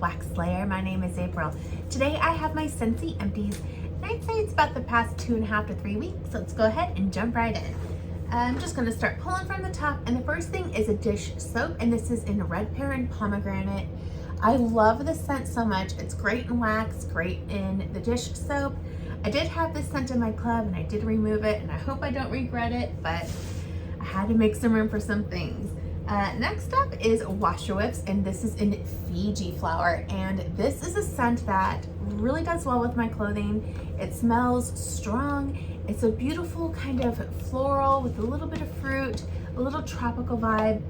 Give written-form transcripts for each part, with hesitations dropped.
Wax Slayer. My name is April. Today I have my Scentsy Empties, and I'd say it's about the past 2.5 to 3 weeks. So let's go ahead and jump right in. I'm just going to start pulling from the top, and the first thing is a dish soap, and this is in Red Pear and Pomegranate. I love this scent so much. It's great in wax, great in the dish soap. I did have this scent in my club and I did remove it, and I hope I don't regret it, but I had to make some room for some things. Next up is Wash Your Whips, and this is in Fiji Flower, and this is a scent that really does well with my clothing. It smells strong. It's a beautiful kind of floral with a little bit of fruit, a little tropical vibe.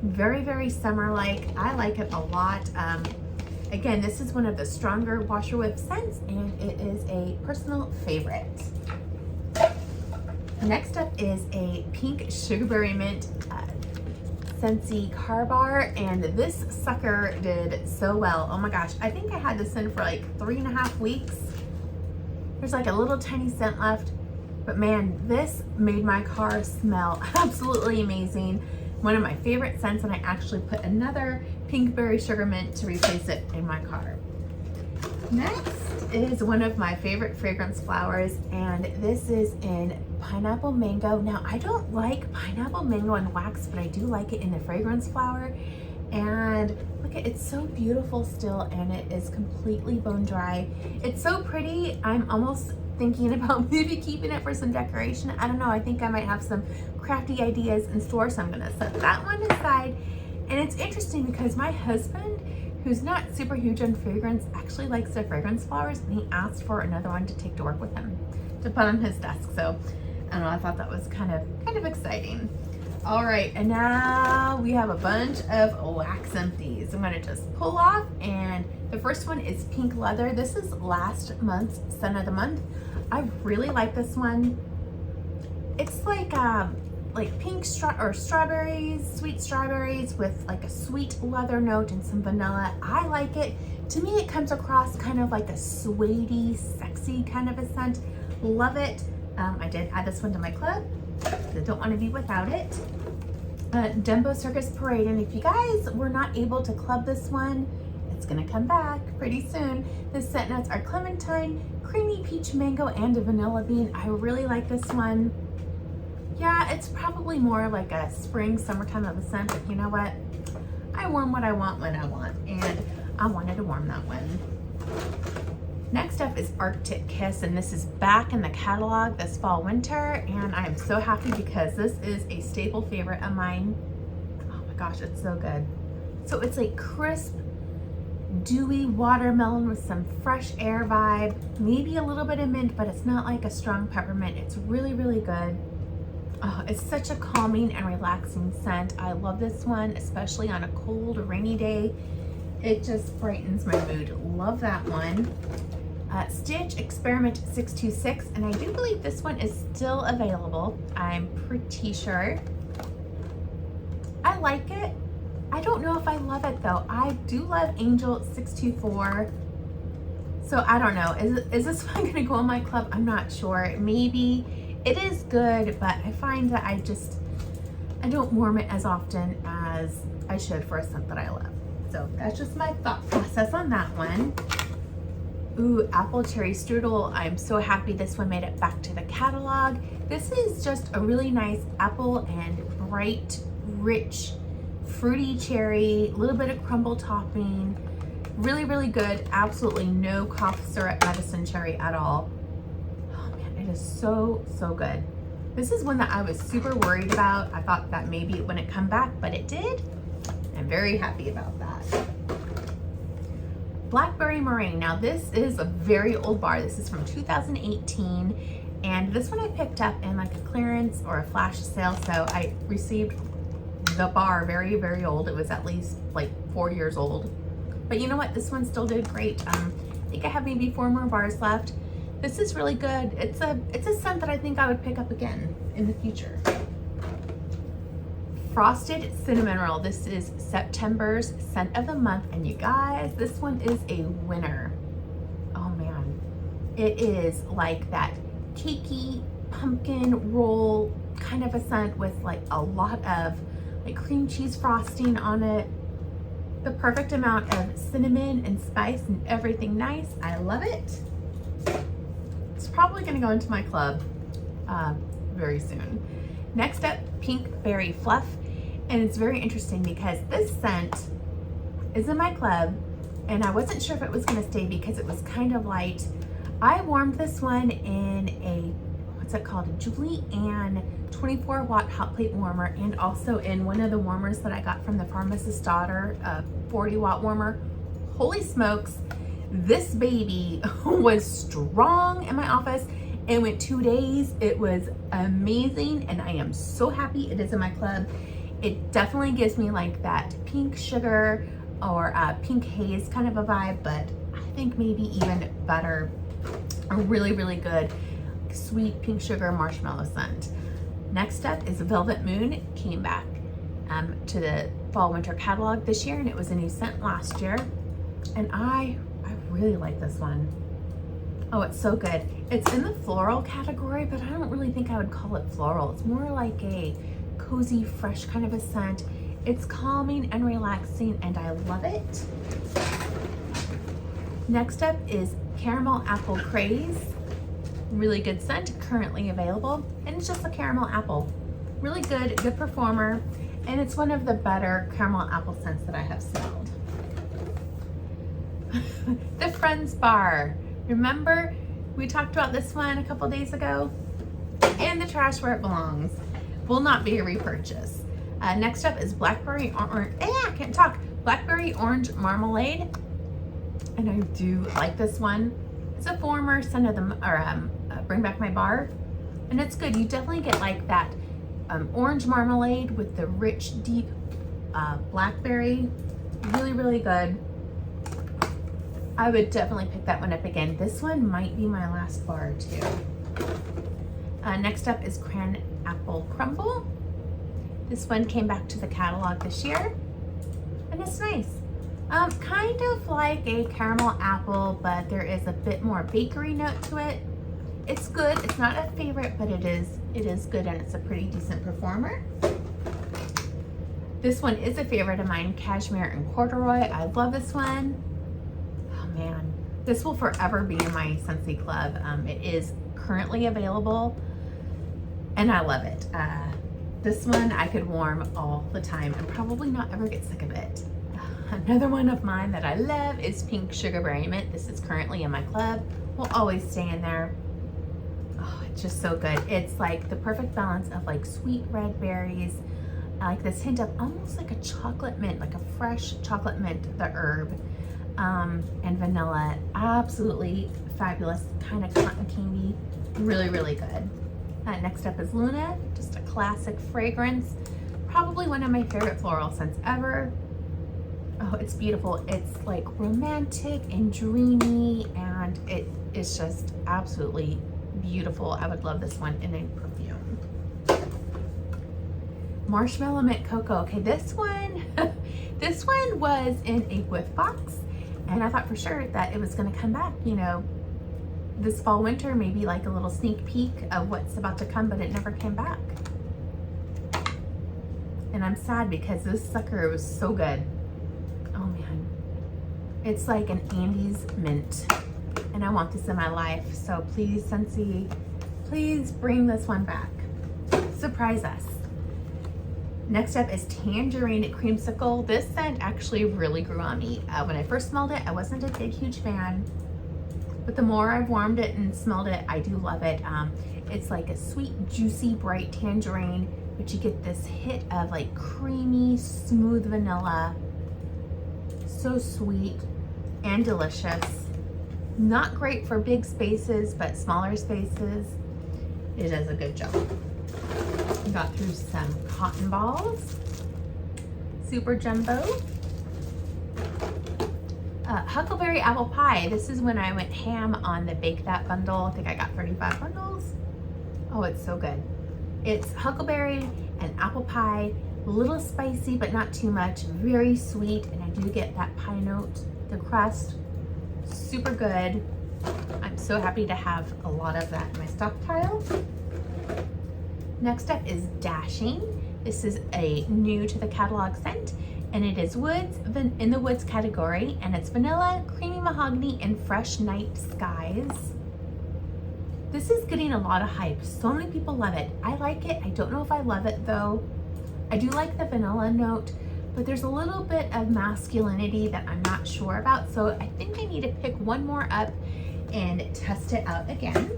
Very, very summer-like. I like it a lot. Again, this is one of the stronger Wash Your Whip scents, and it is a personal favorite. Next up is a pink Sugarberry Mint Scentsy Car Bar, and this sucker did so well. Oh my gosh, I think I had this in for like 3.5 weeks. There's like a little tiny scent left, but man, this made my car smell absolutely amazing. One of my favorite scents, and I actually put another Pinkberry Sugar Mint to replace it in my car. Next is one of my favorite fragrance flowers, and this is in Pineapple Mango. Now, I don't like pineapple mango in wax, but I do like it in the fragrance flower. And look at, it's so beautiful still, and it is completely bone dry. It's so pretty. I'm almost thinking about maybe keeping it for some decoration. I don't know, I think I might have some crafty ideas in store, so I'm gonna set that one aside. And it's interesting because my husband, who's not super huge on fragrance, actually likes the fragrance flowers, and he asked for another one to take to work with him to put on his desk. So I don't know, I thought that was kind of exciting. All right, and now we have a bunch of wax empties. I'm gonna just pull off, and the first one is Pink Leather. This is last month's scent of the month. I really like this one. It's like pink strawberries, sweet strawberries with like a sweet leather note and some vanilla. I like it. To me, it comes across kind of like a suede-y, sexy kind of a scent. Love it. I did add this one to my club. I don't want to be without it. Dumbo Circus Parade, and if you guys were not able to club this one, it's gonna come back pretty soon. The scent notes are clementine, creamy peach mango, and a vanilla bean. I really like this one. Yeah, it's probably more like a spring, summertime of a scent, but you know what? I warm what I want when I want, and I wanted to warm that one. Next up is Arctic Kiss, and this is back in the catalog this fall winter, and I am so happy because this is a staple favorite of mine. Oh my gosh, it's so good. So it's like crisp, dewy watermelon with some fresh air vibe, maybe a little bit of mint, but it's not like a strong peppermint. It's really, really good. Oh, it's such a calming and relaxing scent. I love this one, especially on a cold, rainy day. It just brightens my mood. Love that one. Stitch Experiment 626, and I do believe this one is still available. I'm pretty sure. I like it. I don't know if I love it though. I do love Angel 624. So I don't know. Is this one gonna go in my club? I'm not sure. Maybe. It is good, but I find that I don't warm it as often as I should for a scent that I love. So that's just my thought process on that one. Ooh, Apple Cherry Strudel. I'm so happy this one made it back to the catalog. This is just a really nice apple and bright, rich, fruity cherry, a little bit of crumble topping. Really, really good. Absolutely no cough syrup medicine cherry at all. It is so, so good. This is one that I was super worried about. I thought that maybe it wouldn't come back, but it did. I'm very happy about that. Blackberry Meringue. Now this is a very old bar. This is from 2018. And this one I picked up in like a clearance or a flash sale. So I received the bar very, very old. It was at least like 4 years old. But you know what? This one still did great. I think I have maybe 4 more bars left. This is really good. It's a scent that I think I would pick up again in the future. Frosted Cinnamon Roll. This is September's scent of the month, and you guys, this one is a winner. Oh man, it is like that cakey pumpkin roll kind of a scent with like a lot of like cream cheese frosting on it. The perfect amount of cinnamon and spice and everything nice. I love it. It's probably gonna go into my club very soon. Next up, Pinkberry Fluff. And it's very interesting because this scent is in my club and I wasn't sure if it was gonna stay because it was kind of light. I warmed this one in a, what's it called? A Julienne 24-watt hot plate warmer, and also in one of the warmers that I got from the Pharmacist's Daughter, a 40-watt warmer. Holy smokes, this baby was strong in my office. It went 2 days. It was amazing, and I am so happy it is in my club. It definitely gives me like that pink sugar or pink haze kind of a vibe, but I think maybe even better, a really, really good sweet pink sugar marshmallow scent. Next up is Velvet Moon. It came back to the fall winter catalog this year, and it was a new scent last year. And I really like this one. Oh, it's so good. It's in the floral category, but I don't really think I would call it floral. It's more like a cozy, fresh kind of a scent. It's calming and relaxing, and I love it. Next up is Caramel Apple Craze. Really good scent, currently available, and it's just a caramel apple. Really good performer, and it's one of the better caramel apple scents that I have smelled. The Friends Bar. Remember, we talked about this one a couple days ago? In the trash where it belongs. Will not be a repurchase. Next up is Blackberry Orange Marmalade. And I do like this one. It's a former Son of the, Bring Back My Bar. And it's good. You definitely get like that orange marmalade with the rich, deep blackberry. Really, really good. I would definitely pick that one up again. This one might be my last bar too. Next up is Cran Apple Crumble. This one came back to the catalog this year, and it's nice. Kind of like a caramel apple, but there is a bit more bakery note to it. It's good. It's not a favorite, but it is good, and it's a pretty decent performer. This one is a favorite of mine, Cashmere and Corduroy. I love this one. Oh man, this will forever be in my Scentsy club. It is currently available, and I love it. This one I could warm all the time and probably not ever get sick of it. Another one of mine that I love is Pink Sugarberry Mint. This is currently in my club. Will always stay in there. Oh, it's just so good. It's like the perfect balance of like sweet red berries, like this hint of almost like a chocolate mint, like a fresh chocolate mint, the herb, and vanilla. Absolutely fabulous, kind of cotton candy. Really, really good. Next up is Luna, just a classic fragrance. Probably one of my favorite floral scents ever. Oh, it's beautiful. It's like romantic and dreamy, and it is just absolutely beautiful. I would love this one in a perfume. Marshmallow Mint Cocoa. Okay, this one, this one was in a whiff box, and I thought for sure that it was gonna come back, you know, this fall winter, maybe like a little sneak peek of what's about to come, but it never came back. And I'm sad because this sucker was so good. Oh man, it's like an Andes mint, and I want this in my life. So please, Scentsy, please bring this one back. Surprise us. Next up is Tangerine Creamsicle. This scent actually really grew on me. When I first smelled it, I wasn't a big, huge fan, but the more I've warmed it and smelled it, I do love it. It's like a sweet, juicy, bright tangerine, but you get this hit of like creamy, smooth vanilla. So sweet and delicious. Not great for big spaces, but smaller spaces, it does a good job. Got through some cotton balls, super jumbo. Huckleberry Apple Pie. This is when I went ham on the Bake That bundle. I think I got 35 bundles. Oh, it's so good. It's huckleberry and apple pie, a little spicy, but not too much, very sweet, and I do get that pie note, the crust, super good. I'm so happy to have a lot of that in my stockpile. Next up is Dashing. This is a new to the catalog scent, And it is woods, in the woods category, and it's vanilla, creamy mahogany, and fresh night skies. This is getting a lot of hype. So many people love it. I like it. I don't know if I love it though. I do like the vanilla note, but there's a little bit of masculinity that I'm not sure about. So I think I need to pick one more up and test it out again.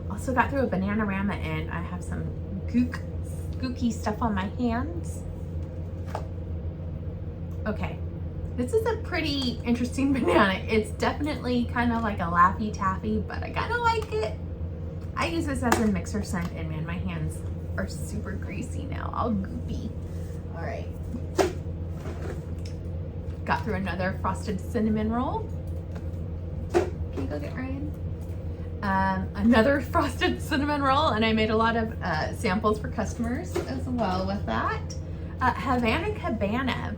Also got through a Bananarama and I have some gooky stuff on my hands. Okay, this is a pretty interesting banana. It's definitely kind of like a Laffy Taffy, but I kind of like it. I use this as a mixer scent, and man, my hands are super greasy now, all goopy. All right. Got through another frosted cinnamon roll. Can you go get Ryan? Another frosted cinnamon roll, and I made a lot of samples for customers as well with that. Havana Cabana.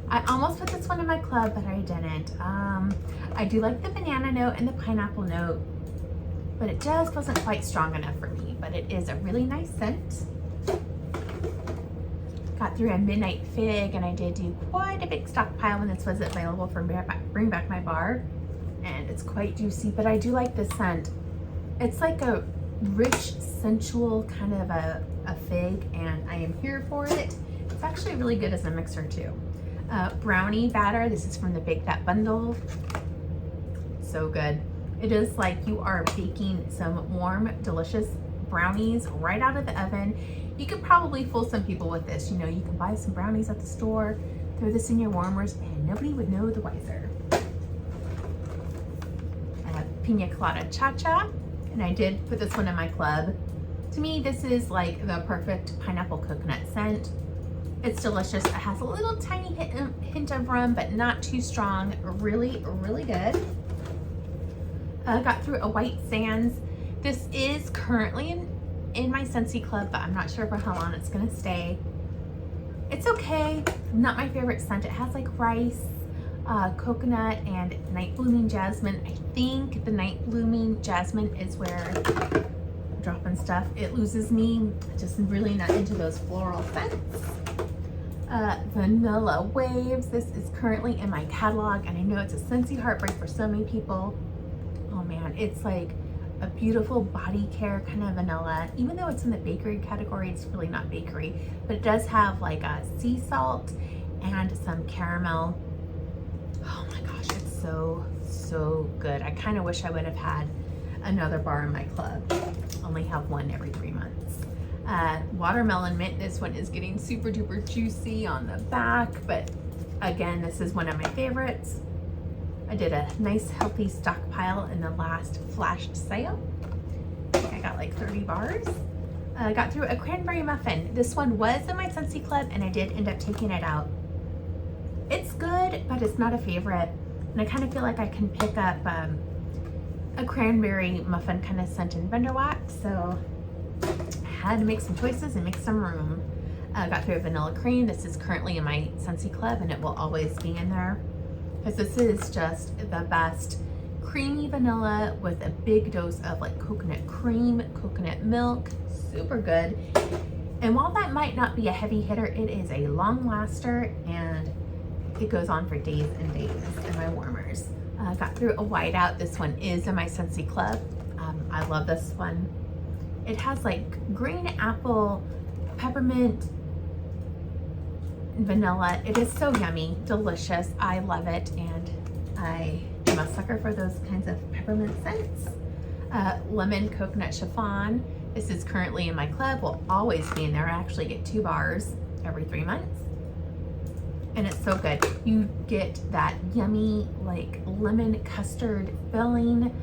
I almost put this one in my club, but I didn't. I do like the banana note and the pineapple note, but it just wasn't quite strong enough for me, but it is a really nice scent. Got through a Midnight Fig, and I did do quite a big stockpile when this was available for Bring Back My Bar, and it's quite juicy, but I do like this scent. It's like a rich, sensual kind of a fig, and I am here for it. It's actually really good as a mixer too. Brownie Batter, this is from the Bake That bundle. So good. It is like you are baking some warm, delicious brownies right out of the oven. You could probably fool some people with this. You know, you can buy some brownies at the store, throw this in your warmers, and nobody would know the wiser. Pina Colada Cha-Cha, and I did put this one in my club. To me, this is like the perfect pineapple coconut scent. It's delicious. It has a little tiny hint of rum, but not too strong. Really, really good. Got through a White Sands. This is currently in my Scentsy club, but I'm not sure for how long it's gonna stay. It's okay. Not my favorite scent. It has like rice, coconut, and night blooming jasmine. I think the night blooming jasmine is where I'm dropping stuff. It loses me. Just really not into those floral scents. Vanilla Waves. This is currently in my catalog, and I know it's a Scentsy heartbreak for so many people. Oh man, it's like a beautiful body care kind of vanilla. Even though it's in the bakery category, it's really not bakery, but it does have like a sea salt and some caramel. Oh my gosh, it's so good. I kind of wish I would have had another bar in my club. Only have one every 3 months. Watermelon Mint, this one is getting super duper juicy on the back, but again, this is one of my favorites. I did a nice healthy stockpile in the last flash sale. I think I got like 30 bars. Got through a Cranberry Muffin. This one was in my Scentsy club, and I did end up taking it out. It's good, but it's not a favorite, and I kind of feel like I can pick up a cranberry muffin kind of scent in vendor wax, so I had to make some choices and make some room. Got through a Vanilla Cream. This is currently in my Scentsy club, and it will always be in there because this is just the best creamy vanilla with a big dose of like coconut cream, coconut milk. Super good. And while that might not be a heavy hitter, it is a long laster, and it goes on for days and days in my warmers. Got through a Whiteout. This one is in my Scentsy club. I love this one. It has like green apple, peppermint, vanilla. It is so yummy, delicious. I love it, and I am a sucker for those kinds of peppermint scents. Lemon Coconut Chiffon. This is currently in my club, will always be in there. I actually get 2 bars every 3 months. And it's so good. You get that yummy, like lemon custard filling,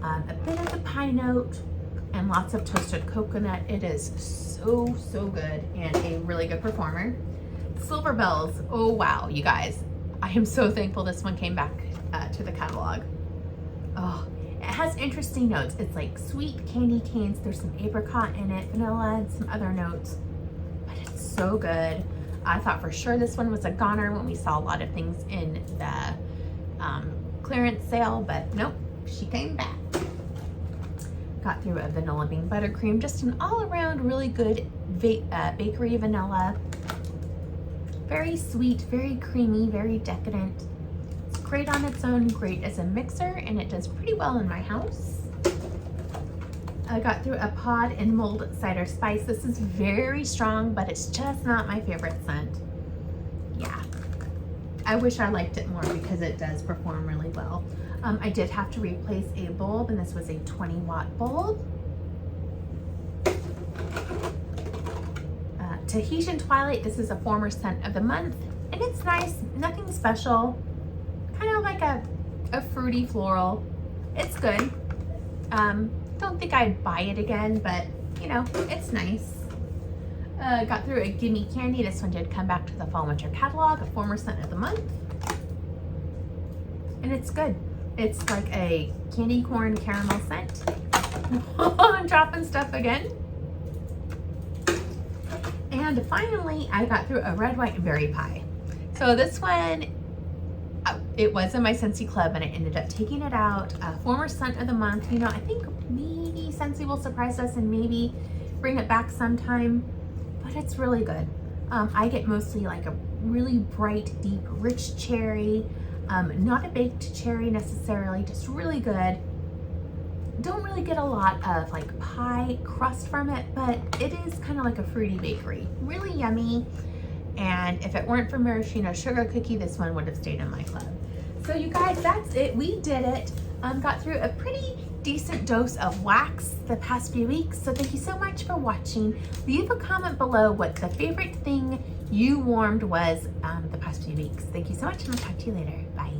a bit of the pine note, and lots of toasted coconut. It is so good and a really good performer. Silver Bells. Oh wow, you guys. I am so thankful this one came back to the catalog. Oh, it has interesting notes. It's like sweet candy canes. There's some apricot in it, vanilla, and some other notes. But it's so good. I thought for sure this one was a goner when we saw a lot of things in the clearance sale, but nope, she came back. Got through a vanilla bean buttercream, just an all around really good bakery vanilla. Very sweet, very creamy, very decadent. It's great on its own, great as a mixer, and it does pretty well in my house. I got through a pod and mold cider spice. This is very strong, but it's just not my favorite scent. Yeah, I wish I liked it more because it does perform really well. I did have to replace a bulb, and this was a 20-watt bulb. Tahitian Twilight, this is a former scent of the month, and it's nice, nothing special, kind of like a fruity floral. It's good. Don't think I'd buy it again, but you know, it's nice. Got through a Gimme Candy. This one did come back to the fall winter catalog, a former scent of the month, and it's good. It's like a candy corn caramel scent. I'm dropping stuff again. And finally, I got through a red, white, and berry pie. So this one, it was in my Scentsy Club, and I ended up taking it out. Former scent of the month. You know, I think maybe Scentsy will surprise us and maybe bring it back sometime, but it's really good. I get mostly like a really bright, deep, rich cherry. Not a baked cherry necessarily, just really good. Don't really get a lot of like pie crust from it, but it is kind of like a fruity bakery. Really yummy. And if it weren't for maraschino sugar cookie, this one would have stayed in my club. So you guys, that's it. We did it. Got through a pretty decent dose of wax the past few weeks. So thank you so much for watching. Leave a comment below what the favorite thing you warmed was the past few weeks. Thank you so much, and I'll talk to you later. Bye.